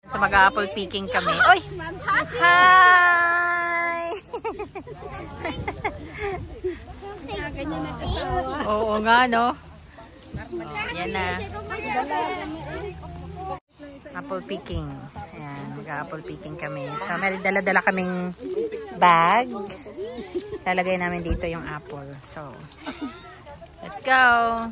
So mag-apple picking kami. Oy! Hi! Oo nga, no? Yan na. Apple picking. Ayan, mag-apple picking kami. So, may dala-dala kaming bag. Lalagay namin dito yung apple. So, let's go!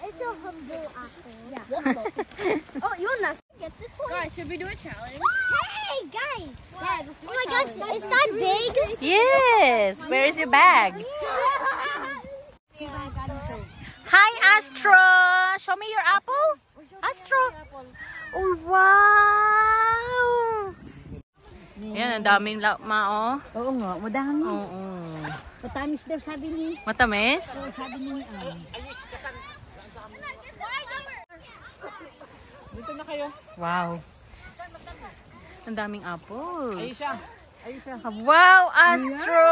It's a humble apple. Yeah. Oh, Jonas, get this one. Guys, should we do a challenge? Hey, guys! Oh my God, is that big? Yes! Where is your bag? Hi, Astro! Show me your apple. Astro! Oh, wow! Yan, ang daming oh. Oo nga, madami. Oo. Matamis daw sabi ni. Matamis? Oo, sabi ni. Dito na kayo. Wow. Ang daming apples. Aisha. Aisha. Wow, Astro!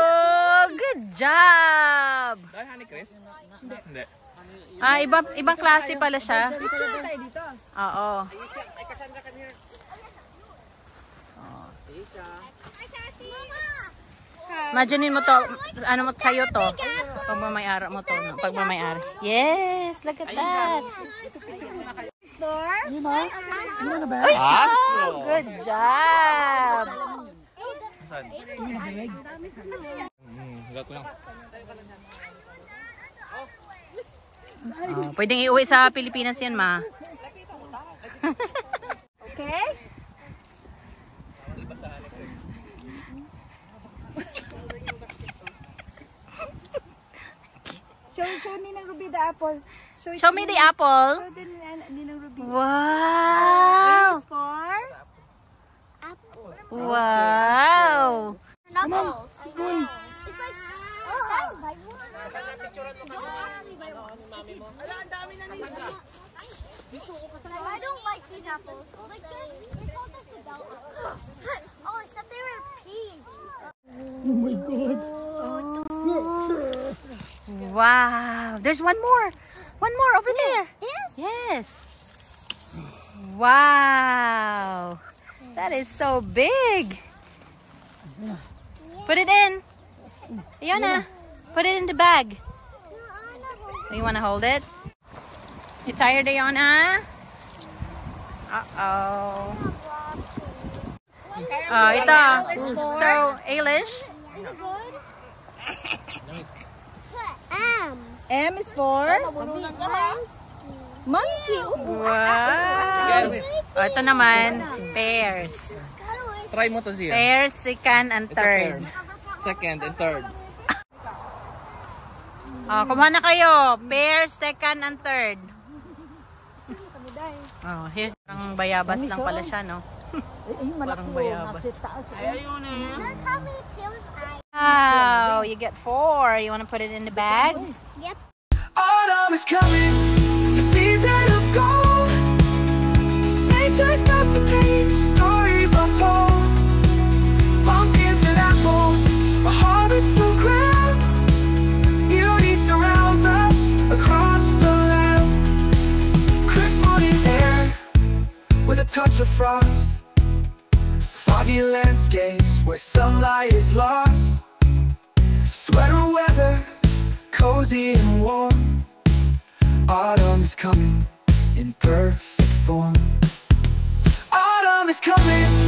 Good job! Dahil Honey Chris? Hindi. Hindi. Ah, ibang klase pala siya. Dito tayo dito. Oo. Aisha, ay Cassandra, come here. Aisha. Imagine mo to, ano mo sa'yo to. Pagmamayari mo to. Pagmamayari. Yes, look at that. Yun na ba? Uy, Astro! good job! Saan? Higat ko lang. Oh, pwedeng iuwi sa Pilipinas yan, ma. Okay? Show ni ng Ruby the apple. Show me the apple. Show din ni ng Ruby. Wow! It's for Wow! Knuckles. It's like, oh, I buy one. Don't actually buy one. I don't like these apples. Like, they called us the bell. Oh, except they were pink. Oh my God. Wow! There's one more. One more over there. Yes. Yes. Wow! That is so big. Put it in. Iona, put it in the bag. You want to hold it? You tired, Iona? Uh-oh. Oh, ito. So, Ailish? M is for monkey. Wow! Oh, ito naman, pears. Try mo to, Zia. Pears, second, and third. Second and third. Oh, kumuha na kayo. Pears, second, and third. Oh, here. Parang bayabas lang pala siya, no? Parang bayabas. Ayun eh. Look how many kills Wow, you get 4. You want to put it in the bag? Yep. Autumn is coming, the season of gold. Nature's masterpiece, stories untold. Pumpkins and apples, a harvest so grand. Beauty surrounds us across the land. Crisp morning air with a touch of frost. Foggy landscapes where sunlight is lost. Sweater weather, cozy and warm. Autumn is coming in perfect form. Autumn is coming.